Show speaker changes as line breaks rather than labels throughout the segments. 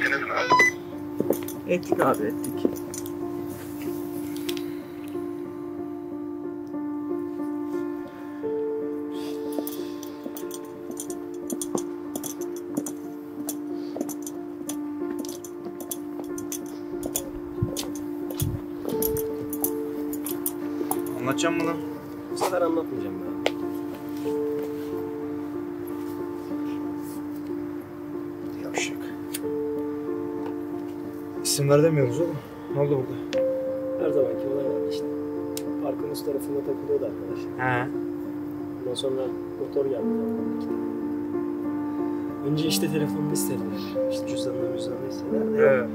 ettiniz mi abi?
Ettik abi, ettik.
Anlatacağım mı lan?
Bu sefer anlatmayacağım ben.
Yavşak. İsimler demiyoruz oğlum. Ne oldu burada?
Her zamanki olay var işte. Parkın üst tarafında takılıyordu arkadaş.
He.
Ondan sonra motor geldi. Önce işte telefonunu istediler. İşte cüzdanını istediler de
Evet.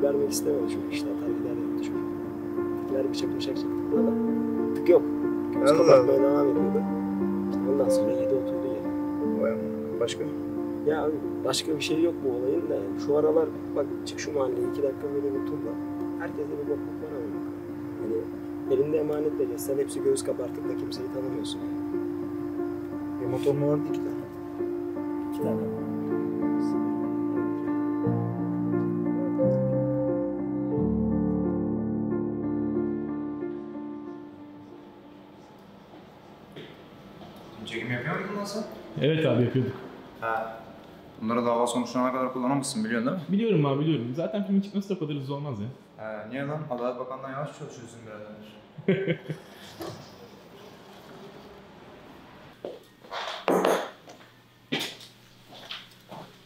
vermek istemedi çok işte. Atar gider yaptı çok. Ver bıçak çektik buna da. Tık yok. Göz
Allah
kapatmaya devam ediyordu. İşte ondan sonra yedi oturdu yere.
Vay aman. Başka?
Ya abi başka bir şey yok bu olayın da. Şu aralar bak çık şu mahalleye 2 dakika böyle bir turla. Herkeste bir bokluk var ama. Hani elinde emanetle gezsen hepsi göğüs kabartıp da kimseyi tanımıyorsun.
Bir motor mu vardı 2 tane?
2 tane var.
Çekim yapıyor muydun lan sen?
Evet abi yapıyorduk.
Ha. Bunları dava sonuçlarına kadar kullanamazsın biliyorsun değil mi?
Biliyorum abi biliyorum. Zaten filmin çıkması da o kadar hızlı olmaz ya.
He. Niye lan? Adalet Bakanlığı'na yavaş çalışıyorsun birader.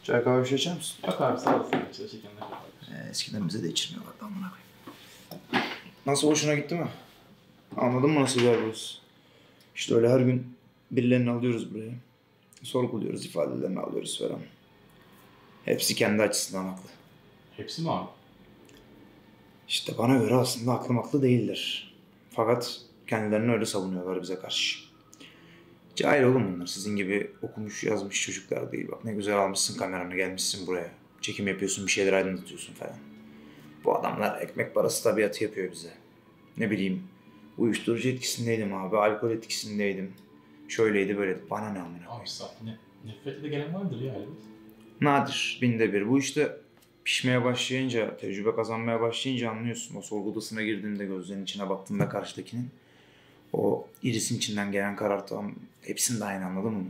Çay kahve bir şey içer misin?
Yok abi sağ olasın. Çalışırkenler.
Eskiden bize de içirmiyorlardı amına koyayım. Nasıl hoşuna gitti mi? Anladın mı nasıl bir yer burası? İşte öyle her gün birilerini alıyoruz buraya. Sorguluyoruz, ifadelerini alıyoruz falan. Hepsi kendi açısından haklı.
Hepsi mi abi?
İşte bana göre aslında haklı değildir. Fakat kendilerini öyle savunuyorlar bize karşı. Cahil oğlum bunlar. Sizin gibi okumuş yazmış çocuklar değil. Bak ne güzel almışsın kameranı gelmişsin buraya. Çekim yapıyorsun bir şeyler aydınlatıyorsun falan. Bu adamlar ekmek parası tabiatı yapıyor bize. Ne bileyim uyuşturucu etkisindeydim abi. Alkol etkisindeydim. Şöyleydi böyleydi. Bana ne amına koyayım.
Abi sakin. Nefrete de gelen vardır ya elbet.
Nadir. Binde bir. Bu işte pişmeye başlayınca, tecrübe kazanmaya başlayınca anlıyorsun. O sorgu odasına girdiğinde gözlerinin içine baktığında karşıdakinin o irisin içinden gelen karartan hepsini de aynı anladın mı?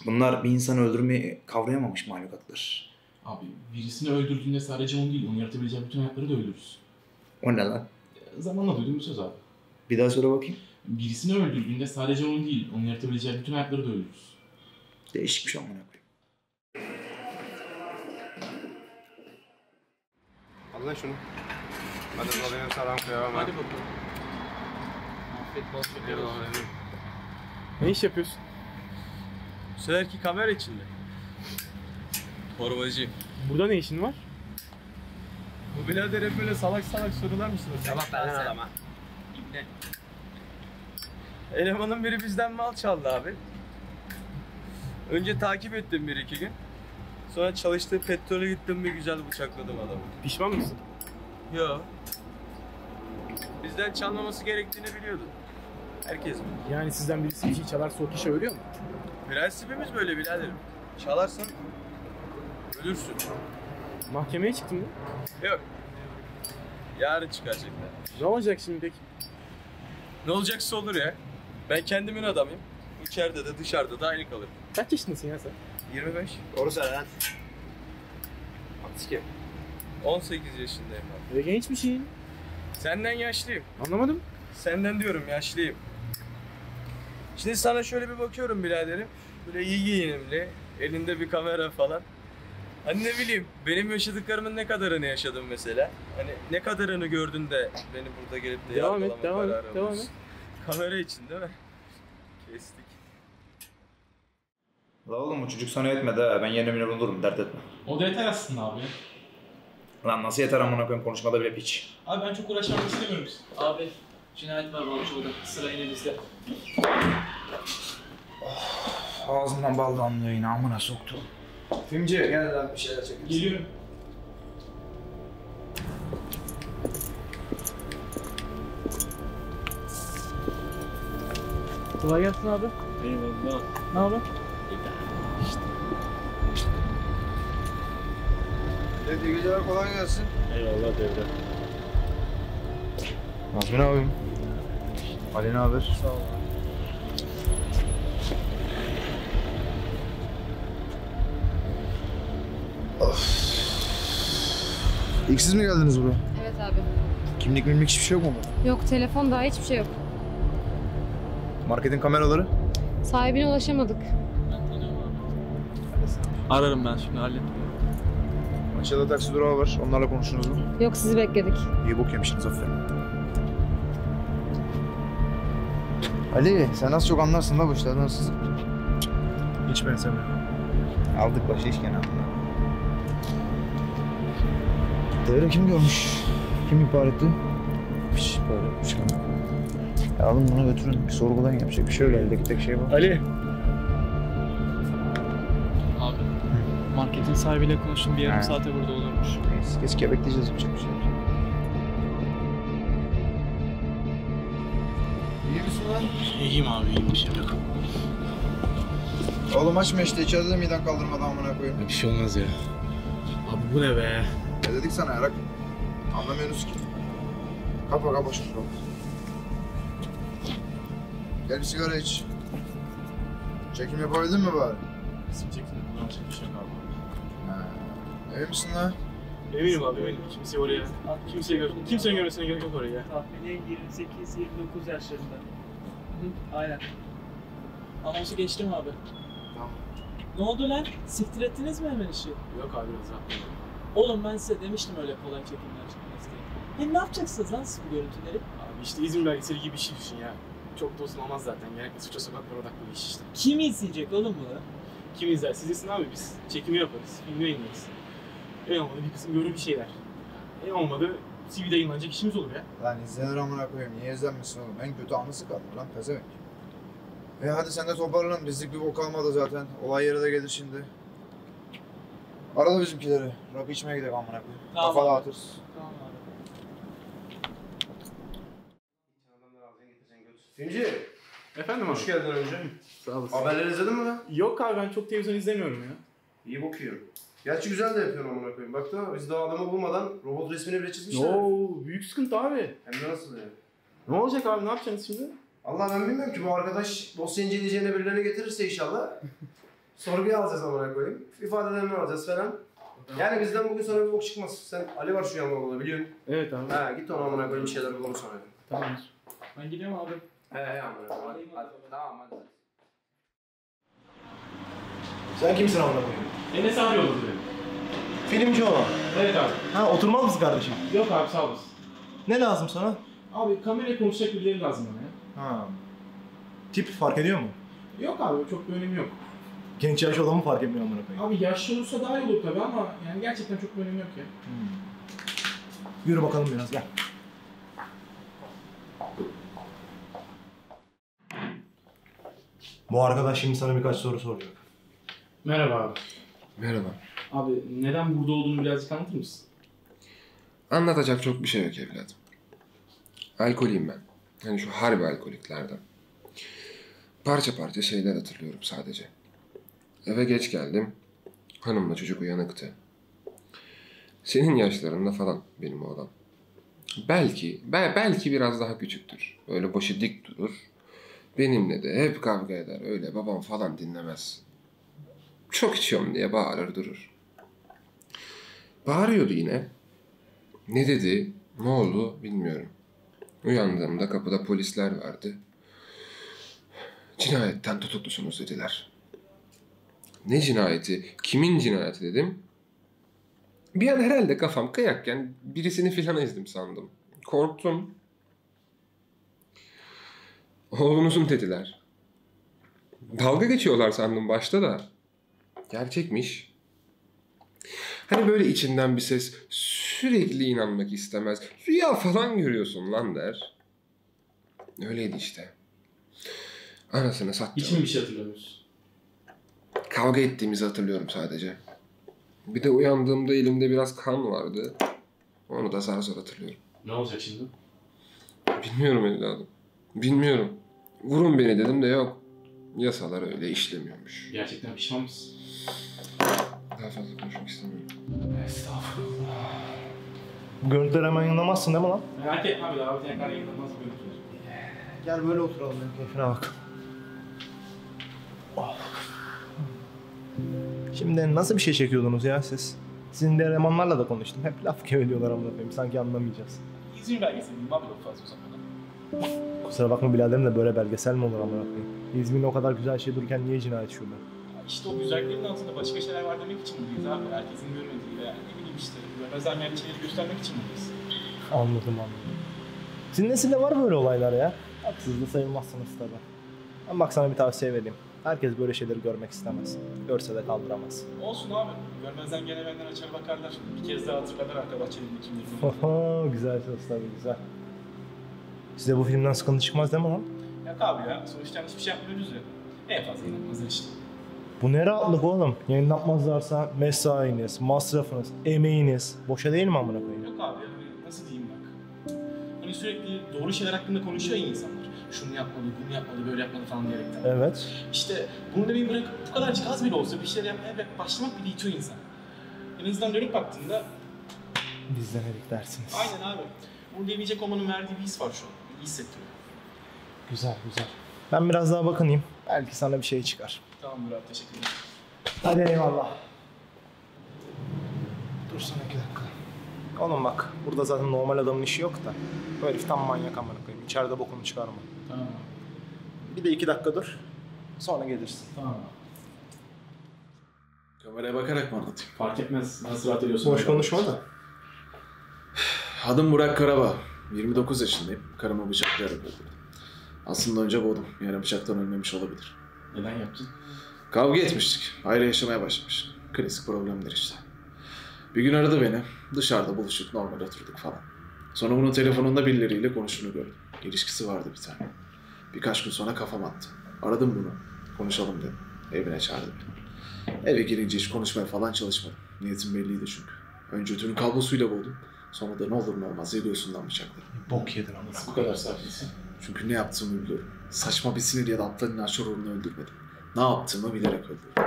Bunlar bir insanı öldürmeyi kavrayamamış mahlukatlar.
Abi birisini öldürdüğünde sadece onu değil, onu yaratabileceği bütün hayatları da öldürürüz.
O ne lan?
Zamanla duyduğum bir söz abi.
Bir daha söyle bakayım.
Birisini öldürdüğünde sadece onu değil, onu yaratabileceği bütün hayatları da öldürürüz.
Değişik bir şey amına koyayım.
Al lan şunu. Hadi balayım salam koyalım.
Hadi bakalım. Afiyet bol şeker olsun.
Ne iş yapıyorsun?
Bu seferki kamera içinde. Torbacı.
Burada ne işin var?
Bu birader hep böyle salak sorular mı soruyor?
Tamam benden adama.
İbne. Elemanın biri bizden mal çaldı abi. Önce takip ettim 1-2 gün. Sonra çalıştığı petrole gittim bir güzel bıçakladım adamı.
Pişman mısın?
Yo. Bizden çalmaması gerektiğini biliyordu. Herkes mi?
Yani sizden birisi bir şey çalarsa o kişi ölüyor mu?
Prensibimiz böyle biraderim. Çalarsan ölürsün.
Mahkemeye çıktın mı?
Yok. Yarın çıkacaklar.
Ne olacak şimdi peki?
Ne olacaksa olur ya. Ben kendimin adamıyım. İçeride de dışarıda da aynı kalırım.
Kaç yaşındasın ya sen?
25.
Doğru söyle lan. 62.
18 yaşındayım ben.
Ve genç bir şey.
Senden yaşlıyım.
Anlamadım.
Senden diyorum yaşlıyım. Şimdi sana şöyle bir bakıyorum biraderim. Böyle iyi giyinimli. Elinde bir kamera falan. Hani ne bileyim benim yaşadıklarımın ne kadarını yaşadın mesela? Hani ne kadarını gördün de beni burada gelip de
Devam et,
yargılama kararı
devam
alıyorsun?
et.
Kamera için değil mi? Kestik.
La oğlum bu çocuk sana yetmedi ha. Ben yerimini bulurum dert etme.
O da yeter aslında abi.
Lan nasıl yeter amına koyayım konuşmada bile piç.
Abi ben çok uğraşmak istemiyorum.
Abi cinayet var Balçoğlu'da. Sıra yine bizde.
Ağzımdan bal damlıyor yine amına soktum. Filmci gel lan bir şeyler çekelim.
Geliyorum.
Kolay gelsin abi.
Eyvallah.
Ne haber?
Evet, iyi geceler, kolay gelsin.
Eyvallah devre.
Nazmi abim. Ali ne haber?
Sağ ol.
İlk siz mi geldiniz buraya?
Evet abi.
Kimlik mimlik hiçbir şey yok mu burada?
Yok telefon daha hiçbir şey yok.
Marketin kameraları?
Sahibine ulaşamadık.
Ararım ben şimdi hallet.
Aşağıda taksi durağı var. Onlarla konuştunuz mu?
Yok sizi bekledik.
İyi bok yemişsiniz, aferin. Ali, sen az çok anlarsın da bu işlerden hırsızlık. Hiç benzemiyor. Aldık başı iş gene. Devre kim görmüş? Kim ihbar etti? Hiç ihbar etmiş ama. Ya alın bunu götürün. Bir sorgulayın, yapacak bir şey yok. Eldeki tek şey bu.
Ali. Abi. Marketin sahibiyle konuştum. Bir yarım
He.
saate burada olurmuş.
Neyse, keşke bekleyeceğiz, yapacak bir şey yok. İyi misin lan?
İyiyim abi, iyiyim, bir şey yok.
Oğlum açma işte, içeride de miden kaldırmadan amına koyayım.
Bir şey olmaz ya. Abi bu ne be?
Ne dedik sana yarak? Anlamıyorsunuz ki. Kapa kapa şunu. Gel bir sigara iç. Çekim yapabildin mi bari?
Bizim çekimde kullanacak bir şey yok abi.
Ha. Emin misin lan?
Eminim abi, eminim. Kimse oraya, kimsenin görmesine gerek yok oraya.
Tahmini 28-29 yaşlarında. Aynen. Anonsu geçtim abi.
Tamam.
Ne oldu lan? Siktir ettiniz mi hemen işi?
Yok abi, biraz daha.
Oğlum ben size demiştim öyle kolay çekimler çıkmaz diye. Hem ne yapacaksınız lan siz bu görüntüleri?
Abi işte İzmir belgeseli gibi bir şey düşün ya. Çok da uzun olmaz zaten. Genellikle suça sokaklar odaklı bir iş işte.
Kim izleyecek oğlum bunu?
Kim izler? Siz izlesin abi, biz. Çekimi yaparız, filmi yayınlarız. En olmadı bir kısım görür bir şeyler. En olmadı TV'de yayınlanacak işimiz olur ya.
Lan izlenir amına koyayım. Niye izlenmesin oğlum? En kötü anısı kaldı lan pezevenk. Hadi sen de toparlan. Bizlik bir bok kalmadı zaten. Olay yeri de gelir şimdi. Arada bizimkileri. Rakı içmeye gidelim amına koyayım.
Tamam.
Kafa dağıtırız.
Tamam abi.
Finci,
Efendim abi?
hoş geldin önce.
Sağ olasın.
Haberleri izledin mi lan?
Yok abi, ben çok televizyon izlemiyorum ya.
İyi bakıyorum. Gerçi güzel de yapıyorsun amına koyayım. Baksana biz daha adamı bulmadan robot resmini bile çizmişler.
Oo, büyük sıkıntı abi.
Hem de nasıl yani?
Ne olacak abi, ne yapacaksınız şimdi?
Allah ben bilmiyorum ki bu arkadaş dosya inceleyeceğine birilerini getirirse inşallah sorguya alacağız amına koyayım. İfadelerini alacağız falan. Yani bizden bugün sonra bir bok çıkmaz. Sen Ali var şu yanında biliyorsun.
Evet abi.
Ha git ona amına koyayım bir şeyler bulalım sonra.
Tamamdır.
Ben gidiyorum abi.
He amına koyayım. Hadi, tamam hadi.
Sen kimsin amına koyayım?
Enes abi olur benim.
Filmci olan.
Evet abi.
Ha, oturmaz mısın kardeşim?
Yok abi, sağ olasın.
Ne lazım sana?
Abi kamerayla konuşacak birileri lazım bana ya.
Ha. Tip fark ediyor mu?
Yok abi, çok bir önemi yok.
Genç yaşlı adamı fark etmiyor amına koyayım.
Abi yaşlı olursa daha iyi olur tabii ama yani gerçekten çok bir önemi yok ya.
Yürü bakalım biraz, gel. Bu arkadaş şimdi sana birkaç soru soracak.
Merhaba abi.
Merhaba.
Abi neden burada olduğunu birazcık anlatır mısın?
Anlatacak çok bir şey yok evladım. Alkoliyim ben. Yani şu harbi alkoliklerden. Parça parça şeyler hatırlıyorum sadece. Eve geç geldim. Hanımla çocuk uyanıktı. Senin yaşlarında falan benim oğlan. Belki biraz daha küçüktür. Böyle başı dik durur. Benimle de hep kavga eder. Öyle babam falan dinlemez. Çok içiyorum diye bağırır durur. Bağırıyordu yine. Ne dedi, ne oldu bilmiyorum. Uyandığımda kapıda polisler vardı. Cinayetten tutuklusunuz dediler. Ne cinayeti, kimin cinayeti dedim. Bir an herhalde kafam kıyakken birisini filan ezdim sandım. Korktum. Oğlunuzun dediler. Dalga geçiyorlar sandım başta da. Gerçekmiş. Hani böyle içinden bir ses sürekli inanmak istemez. Rüya falan görüyorsun lan der. Öyleydi işte. Anasını sattım.
Hiç mi bir şey hatırlamıyorsun?
Kavga ettiğimizi hatırlıyorum sadece. Bir de uyandığımda elimde biraz kan vardı. Onu da zar zor hatırlıyorum.
Ne olacak şimdi?
Bilmiyorum evladım. Bilmiyorum. Vurun beni dedim de yok. Yasalar öyle işlemiyormuş.
Gerçekten pişman mısın?
Daha fazla konuşmak istemiyorum.
Estağfurullah.
Bu görüntüleri hemen yayınlamazsın değil mi lan?
Merak etme abi daha bir tekrar yayınlanmaz görüntüler.
Gel böyle oturalım benim keyfine bak. Oh. Şimdi nasıl bir şey çekiyordunuz ya siz? Sizin de elemanlarla da konuştum. Hep laf geveliyorlar amına koyayım. Sanki anlamayacağız.
İzmir belgeseli mi abi çok fazla uzatmadan.
Kusura bakma biraderim de böyle belgesel mi olur amına koyayım? İzmir'in o kadar güzel şey dururken niye cinayet şurada?
İşte o güzelliklerin altında başka şeyler var demek için buradayız abi. Herkesin görmediği veya ne bileyim işte görmezden gelen şeyleri göstermek için buradayız.
Anladım. Sizin nesilde var böyle olaylar ya. Haksız da sayılmazsınız tabii. Ama bak sana bir tavsiye vereyim. Herkes böyle şeyleri görmek istemez. Görse de kaldıramaz.
Olsun abi. Görmezden gelemeyenler açar bakarlar. Bir kez daha hatırlarlar arka bahçenin kimliğini.
Güzel söz tabii güzel. Size bu filmden sıkıntı çıkmaz değil mi lan?
Yok abi ya. Sonuçta hiçbir şey yapmıyoruz ya. En fazla inanmazlar işte.
Bu ne rahatlık oğlum? Yayınlatmazlarsa mesainiz, masrafınız, emeğiniz boşa değil mi amına koyayım?
Yok abi yani nasıl diyeyim bak. Hani sürekli doğru şeyler hakkında konuşuyor ya insanlar. Şunu yapmalı, bunu yapmalı, böyle yapmalı falan diyerekten.
Evet.
İşte bunu demeyi bırakıp bu kadarcık az bile olsa bir şeyler yapmaya başlamak bile itiyor insan. En azından dönüp baktığında...
Biz denedik dersiniz.
Aynen abi. Bunu demeyecek olmanın verdiği bir his var şu an. İyi hissettiriyor.
Güzel. Ben biraz daha bakınayım. Belki sana bir şey çıkar.
Tamamdır abi teşekkür ederim.
Hadi eyvallah. Dursana 2 dakika. Oğlum bak, burada zaten normal adamın işi yok da. Bu herif tam manyak amına koyayım. İçeride bokunu çıkarma.
Tamam.
Bir de 2 dakika dur. Sonra gelirsin.
Tamam.
Kameraya bakarak mı anlatayım?
Fark etmez. Nasıl rahat ediyorsun?
Boş konuşma da.
Adım Burak Karabağ. 29 yaşındayım. Karımı bıçaklayarak öldürdüm. Aslında önce boğdum. Yani bıçaktan ölmemiş olabilir.
Neden yaptın?
Kavga etmiştik. Ayrı yaşamaya başlamıştık. Klasik problemler işte. Bir gün aradı beni. Dışarıda buluştuk, normal oturduk falan. Sonra bunun telefonunda birileriyle konuştuğunu gördüm. İlişkisi vardı bir tane. Birkaç gün sonra kafam attı. Aradım bunu. Konuşalım dedim. Evine çağırdı beni. Eve girince hiç konuşmaya falan çalışmadım. Niyetim belliydi çünkü. Önce ötünü kablosuyla boğdum. Sonra da ne olur ne olmaz göğsünden bıçakladım.
Bok yedin amına.
Bu kadar sakinsin.
Çünkü ne yaptığımı biliyorum. Saçma bir sinir ya da aptal inançlar uğruna öldürmedim. Ne yaptığımı bilerek öldürdüm.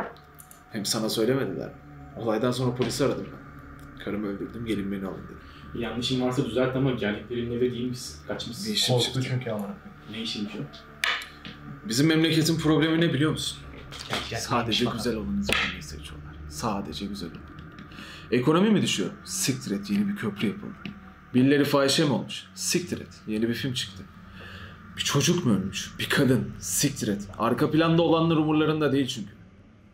Hem sana söylemediler mi? Olaydan sonra polisi aradım ben. Karımı öldürdüm, gelin beni alın dedim.
Yanlışın varsa düzelt ama geldiklerinin eve değil misin? Kaçmışsın.
Bir işim
Korktu
çıktı.
çünkü amına koyayım.
Ne işiymiş o?
Bizim memleketin problemi ne biliyor musun?
Gel,
Sadece
neymiş
güzel olanı zengin seçiyorlar. Sadece güzel olan. Ekonomi mi düşüyor? Siktir et, yeni bir köprü yapıldı. Birileri fahişe mi olmuş? Siktir et, yeni bir film çıktı. Bir çocuk mu ölmüş? Bir kadın? Siktir et. Arka planda olanlar umurlarında değil çünkü.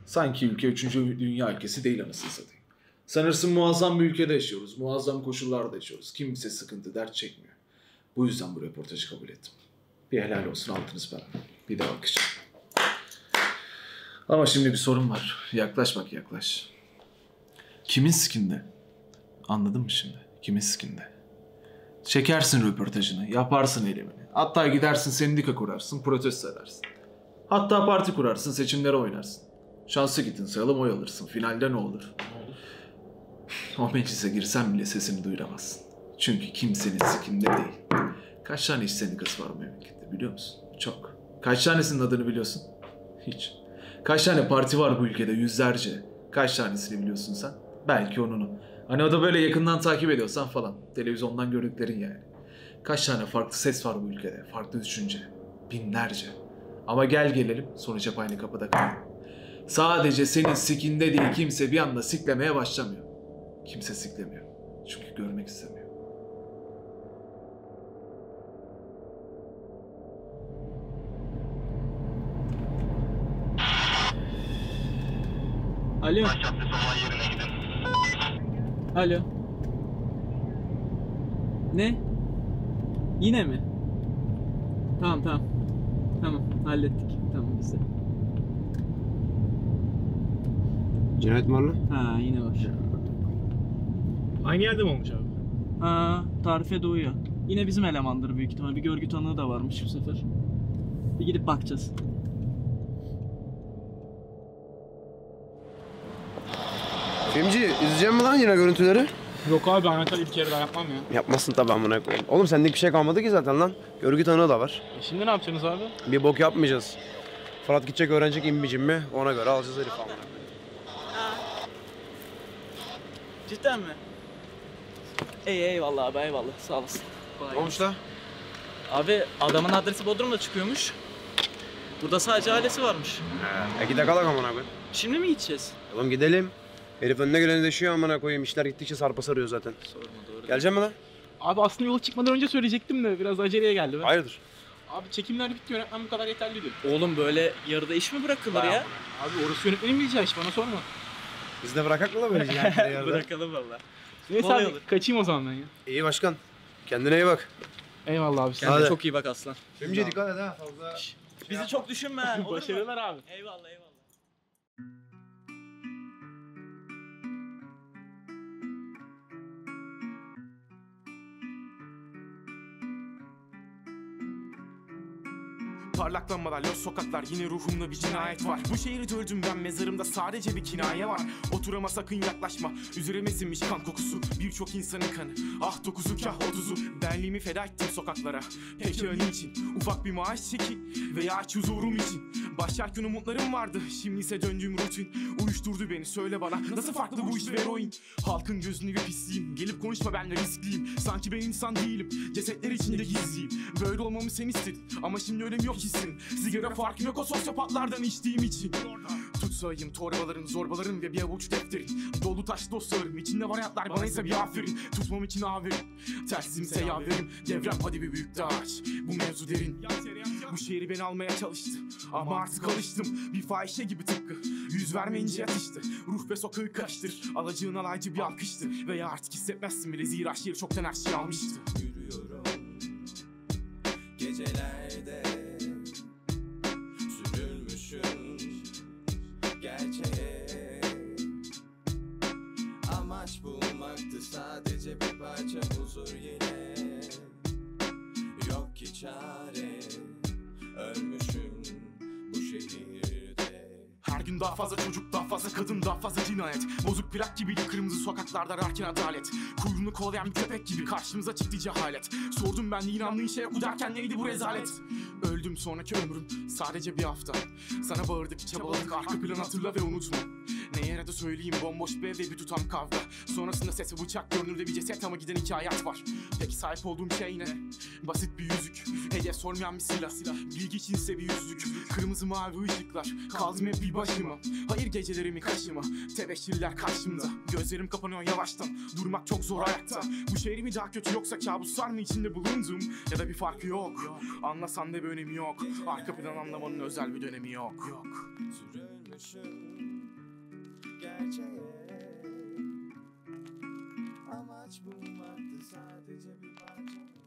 Sanki ülke 3. dünya ülkesi değil anasını satayım. Sanırsın muazzam bir ülkede yaşıyoruz. Muazzam koşullarda yaşıyoruz. Kimse sıkıntı, dert çekmiyor. Bu yüzden bu röportajı kabul ettim. Bir helal olsun altınız bana. Bir de alkış. Ama şimdi bir sorun var. Yaklaş bak yaklaş. Kimin sikinde? Anladın mı şimdi? Kimin sikinde? Çekersin röportajını, yaparsın eylemini. Hatta gidersin sendika kurarsın, protesto edersin. Hatta parti kurarsın, seçimlere oynarsın. Şansı gittin sayalım oy alırsın. Finalde ne olur? O meclise girsen bile sesini duyuramazsın. Çünkü kimsenin sikinde değil. Kaç tane iş sendikası var bu memlekette biliyor musun? Çok. Kaç tanesinin adını biliyorsun? Hiç. Kaç tane parti var bu ülkede? Yüzlerce. Kaç tanesini biliyorsun sen? Belki onunu. Hani o da böyle yakından takip ediyorsan falan. Televizyondan gördüklerin yani. Kaç tane farklı ses var bu ülkede? Farklı düşünce. Binlerce. Ama gel gelelim sonuç hep aynı kapıda kaldı. Sadece senin sikinde değil kimse bir anda siklemeye başlamıyor. Kimse siklemiyor. Çünkü görmek istemiyor.
Alo. Alo. Ne? Yine mi? Tamam. Tamam hallettik. Tamam biz de.
Cinayet mi var lan?
Ha yine var.
Aynı yerde mi olmuş abi?
Ha tarife de uyuyor. Yine bizim elemandır büyük ihtimal. Bir görgü tanığı da varmış bu sefer. Bir gidip bakacağız.
Filmci izleyeceğim mi lan yine görüntüleri?
Yok abi Ahmet Ali bir kere daha yapmam ya.
Yapmasın tabii amına koyayım. Oğlum senlik bir şey kalmadı ki zaten lan. Görgü tanığı da var.
Şimdi ne yapacaksınız abi?
Bir bok yapmayacağız. Fırat gidecek öğrenecek immicim mi? Ona göre alacağız herif amına.
Cidden mi? Eyvallah abi, eyvallah. Sağ olasın.
Ne olmuş la?
Abi adamın adresi Bodrum'da çıkıyormuş. Burada sadece ailesi varmış.
Gide kalak amına koyayım.
Şimdi mi gideceğiz?
Oğlum gidelim. Herif önüne geleni deşiyor amına koyayım. İşler gittikçe sarpa sarıyor zaten.
Sorma, doğru.
Gelecek mi lan?
Abi aslında yola çıkmadan önce söyleyecektim de biraz aceleye geldi be.
Hayırdır?
Abi çekimler bitti, yönetmen bu kadar yeterliydi.
Oğlum böyle yarıda iş mi bırakılır ya?
Abi orası yönetmenin bileceği iş, bana sorma.
Biz de bırakak mı la böyle ciğerleri
Bırakalım valla.
Neyse
Kolay
abi
olur.
kaçayım o zaman ben ya.
İyi başkan. Kendine iyi bak.
Eyvallah abi.
Kendine
Hadi.
çok iyi bak aslan.
Önce dikkat et ha fazla.
Bizi çok düşünme ha. Olur mu?
Başarılar abi.
Eyvallah eyvallah.
Parlaklanmalar, los sokaklar, yine ruhumda bir cinayet var. Bu şehri öldüm ben, mezarımda sadece bir kinaye var. Oturama sakın yaklaşma, üzerime sinmiş kan kokusu. Birçok insanın kanı, ah 9'u kah 30'u. Benliğimi feda ettim sokaklara, peki önüm için. Ufak bir maaş çeki veya aç huzurum için. Başlarken umutlarım vardı, şimdi ise döndüğüm rutin. Uyuşturdu beni, söyle bana nasıl farklı bu iş ve eroin. Halkın gözünü bir pisliyim, gelip konuşma benle riskliyim. Sanki ben insan değilim, cesetler içinde gizliyim. Böyle olmamı sen istedin ama şimdi önemi yok hissin. Sigara farkı yok o sosyopatlardan içtiğim için. Tutsayım torbaların, zorbaların ve bir avuç defterin. Dolu taş dostlarım, içinde var hayatlar, bana ise bir aferin. Tutmam için aferin, tersimse yaverim. Devrem hadi bir büyük dağaç, bu mevzu derin. Bu şehri beni almaya çalıştı ama artık alıştım. Bir fahişe gibi tıpkı, yüz vermeyince yatıştı. Ruh ve sokağı karıştır, alacağın alaycı bir alkıştı. Veya artık hissetmezsin bile, zira şehir çoktan her şeyi almıştı.
Yürüyorum gecelerde, sürülmüşüm gerçeğe. Amaç bulmaktı sadece bir parça huzur yine. Yok ki çare, ölmüşüm bu şehirde.
Her gün daha fazla çocuk, daha fazla kadın, daha fazla cinayet. Bozuk plak gibiydi kırmızı sokaklarda ararken adalet. Kuyruğunu kovalayan bir köpek gibi karşımıza çıktı cehalet. Sordum ben de inandığın şeye oku derken neydi bu rezalet? Öldüm sonraki ömrüm sadece bir hafta. Sana bağırdık, çabaladık, arka planı hatırla ve unutma. Ne yere de söyleyeyim, bomboş bir ev ve bir tutam kavga. Sonrasında ses ve bıçak, görünürde bir ceset ama giden iki hayat var. Peki sahip olduğum şey ne? Basit bir yüzük, hedef sormayan bir silah. Bilgi içinse bir yüzlük, kırmızı mavi ışıklar. Kaldım hep bir başıma, hayır gecelerimi kaşıma. Tebeşirler karşımda, gözlerim kapanıyor yavaştan. Durmak çok zor ayakta. Bu şehri mi daha kötü yoksa kabuslar mı içinde bulundum? Ya da bir farkı yok, anlasan da bir önemi yok. Arka plan anlamanın özel bir dönemi yok.
Sürülmüşüm gerçeğe. Amaç bulmaktı sadece bir parça huzur.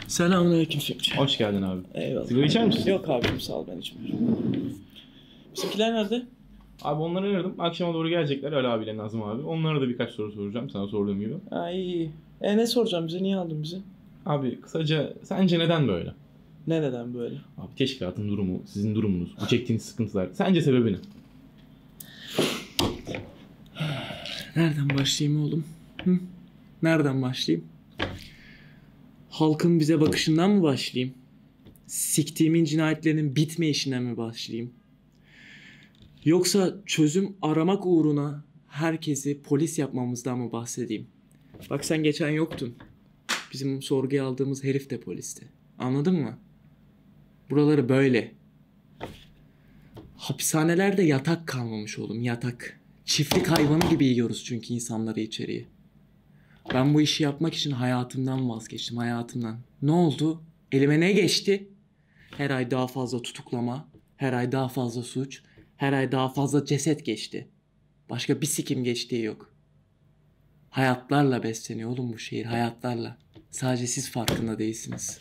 Selamünaleyküm Semih.
Hoş geldin abi.
Eyvallah.
Sigara içer misin?
Yok abim sağ ol, ben içmiyorum. Bizimkiler nerede?
Abi onları aradım. Akşama doğru gelecekler Ali abiyle Nazım abi. Onlara da birkaç soru soracağım sana sorduğum gibi.
Ha iyi. Ne soracağım bize? Niye aldın bizi?
Abi kısaca sence neden böyle?
Neden böyle?
Abi teşkilatın durumu, sizin durumunuz, bu çektiğiniz sıkıntılar. Sence sebebi ne?
Nereden başlayayım oğlum? Hı? Nereden başlayayım? Halkın bize bakışından mı başlayayım? Siktiğimin cinayetlerinin bitmeyişinden mi başlayayım? Yoksa çözüm aramak uğruna herkesi polis yapmamızdan mı bahsedeyim? Bak sen geçen yoktun. Bizim sorguya aldığımız herif de polisti. Anladın mı? Buraları böyle. Hapishanelerde yatak kalmamış oğlum, yatak. Çiftlik hayvanı gibi yiyoruz çünkü insanları içeriye. Ben bu işi yapmak için hayatımdan vazgeçtim, hayatımdan. Ne oldu? Elime ne geçti? Her ay daha fazla tutuklama, her ay daha fazla suç, her ay daha fazla ceset geçti. Başka bir sikim geçtiği yok. Hayatlarla besleniyor oğlum bu şehir, hayatlarla. Sadece siz farkında değilsiniz.